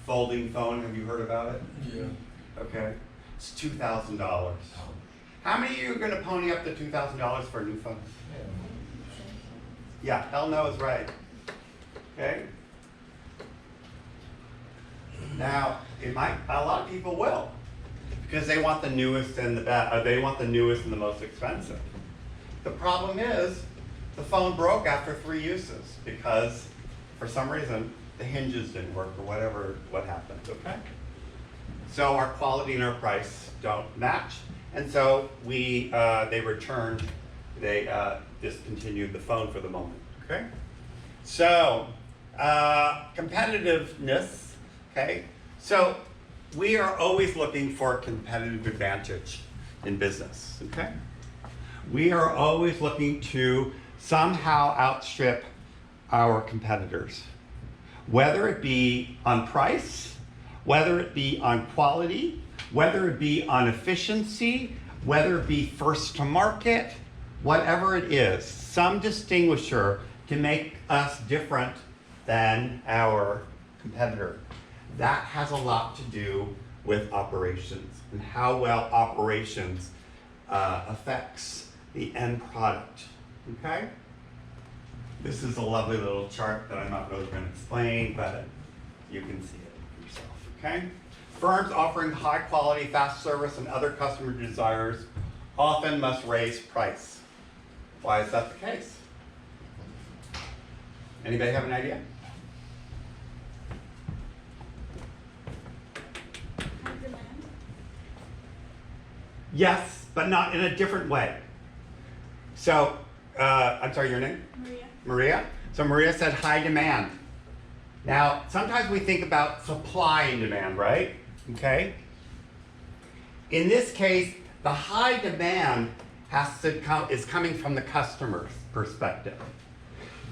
folding phone. Have you heard about it? Yeah. Okay. It's $2,000. How many of you are going to pony up the $2,000 for a new phone? Yeah, hell no is right. Okay? Now, a lot of people will, because they want the newest and they want the newest and the most expensive. The problem is, the phone broke after 3 uses because, for some reason, the hinges didn't work or what happened, okay? So our quality and our price don't match, and so they discontinued the phone for the moment, okay? So, competitiveness, okay? So, we are always looking for competitive advantage in business, okay? We are always looking to somehow outstrip our competitors, whether it be on price, whether it be on quality, whether it be on efficiency, whether it be first to market, whatever it is, some distinguisher to make us different than our competitor. That has a lot to do with operations and how well operations affects the end product, okay? This is a lovely little chart that I'm not really going to explain, but you can see it yourself, okay? Firms offering high quality, fast service, and other customer desires often must raise price. Why is that the case? Anybody have an idea? High demand. Yes, but not in a different way. So, I'm sorry, your name? Maria. Maria? So Maria said high demand. Now, sometimes we think about supply and demand, right? Okay? In this case, the high demand is coming from the customer's perspective.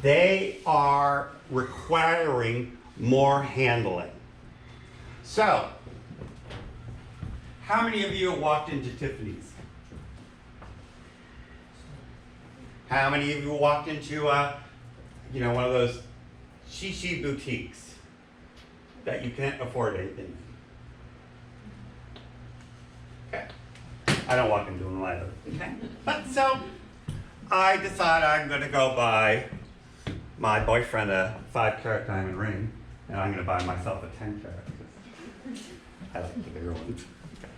They are requiring more handling. So, how many of you have walked into Tiffany's? How many of you walked into one of those shishi boutiques that you can't afford anything in? Okay. I don't walk into them either. Okay. But so I decide I'm going to go buy my boyfriend a 5-carat diamond ring, and I'm going to buy myself a 10-carat because I like the bigger ones. Okay.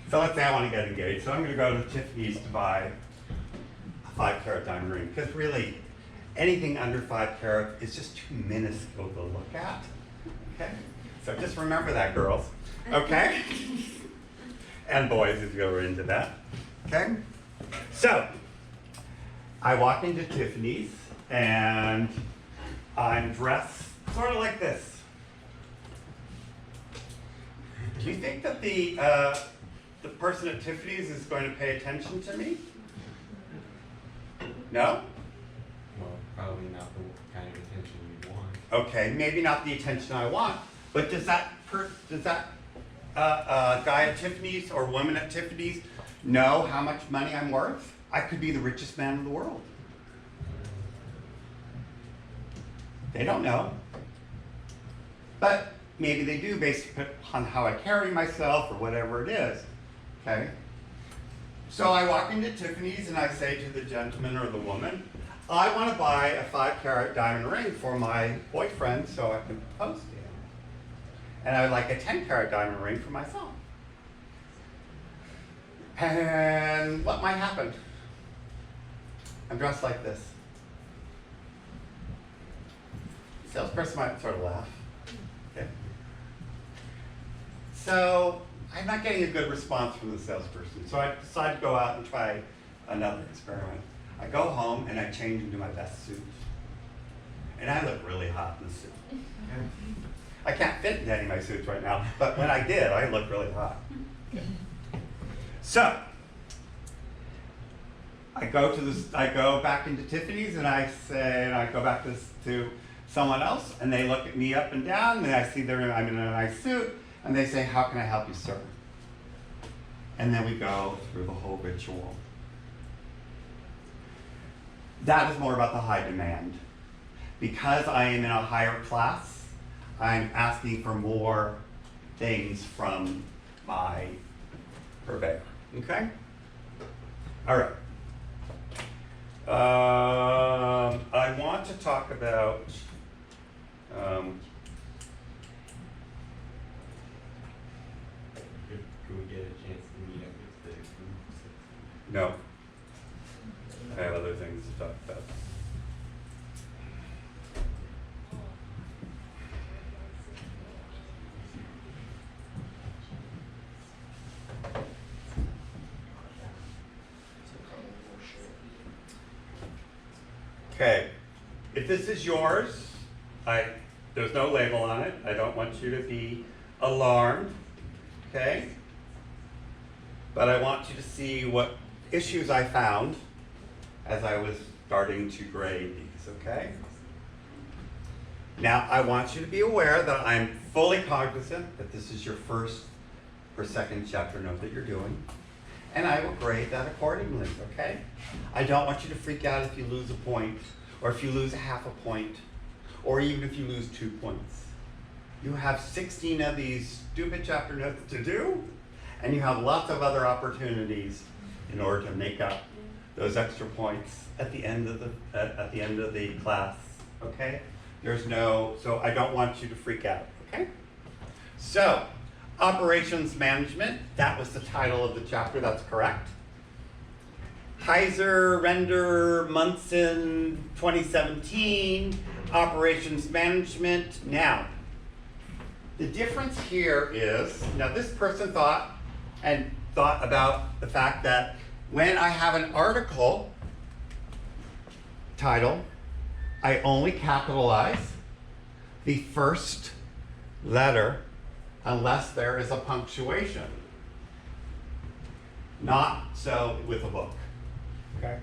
So let's say I want to get engaged. So I'm going to go to Tiffany's to buy 5-carat diamond ring, because really anything under 5 carat is just too minuscule to look at. Okay, so just remember that, girls. Okay, and boys, if you're into that. Okay, so I walk into Tiffany's and I'm dressed sort of like this. Do you think that the person at Tiffany's is going to pay attention to me? No? Well, probably not the kind of attention you want. Okay, maybe not the attention I want, but does that guy at Tiffany's or woman at Tiffany's know how much money I'm worth? I could be the richest man in the world. They don't know. But maybe they do based on how I carry myself or whatever it is. Okay? So I walk into Tiffany's and I say to the gentleman or the woman, I want to buy a 5-carat diamond ring for my boyfriend so I can propose to him. And I would like a 10-carat diamond ring for myself. And what might happen? I'm dressed like this. The salesperson might sort of laugh. Okay. So I'm not getting a good response from the salesperson. So I decide to go out and try another experiment. I go home and I change into my best suit. And I look really hot in the suit. Okay? I can't fit into any of my suits right now, but when I did, I looked really hot. Okay. So I go back into Tiffany's and I go back to someone else and they look at me up and down and I see I'm in a nice suit and they say, how can I help you, sir? And then we go through the whole ritual. That is more about the high demand. Because I am in a higher class, I'm asking for more things from my purveyor, okay? All right. I want to talk about, Could we get a chance to meet up with the group? no, I have other things to talk about. Okay, if this is yours, there's no label on it. I don't want you to be alarmed, okay? But I want you to see what issues I found as I was starting to grade these, okay? Now, I want you to be aware that I'm fully cognizant that this is your first or second chapter note that you're doing, and I will grade that accordingly, okay? I don't want you to freak out if you lose a point, or if you lose a half a point, or even if you lose 2 points. You have 16 of these stupid chapter notes to do, and you have lots of other opportunities in order to make up those extra points at the end of the class, okay? So I don't want you to freak out, okay? So, operations management, that was the title of the chapter, that's correct. Heiser, Render, Munson, 2017, operations management. Now, the difference here is, now this person thought about the fact that when I have an article title, I only capitalize the first letter unless there is a punctuation. Not so with a book, okay?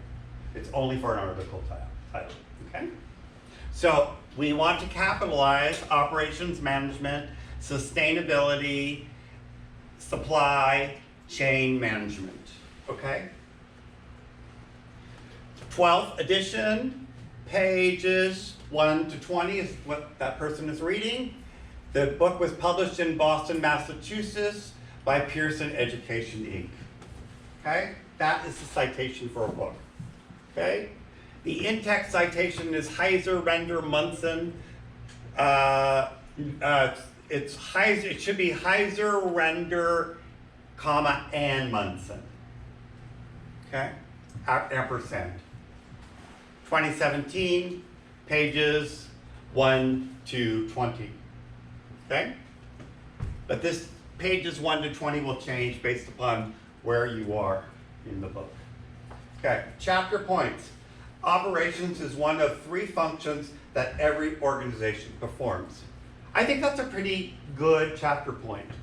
It's only for an article title, okay? So we want to capitalize operations management, sustainability, supply chain management, okay? 12th edition, pages 1 to 20 is what that person is reading. The book was published in Boston, Massachusetts by Pearson Education, Inc. Okay? That is the citation for a book. Okay? The in-text citation is Heiser, Render, Munson. It should be Heiser, Render, comma, and Munson. Okay? Ampersand. 2017, pages 1 to 20. Okay? But this pages 1 to 20 will change based upon where you are in the book. Okay, chapter points. Operations is one of 3 functions that every organization performs. I think that's a pretty good chapter point.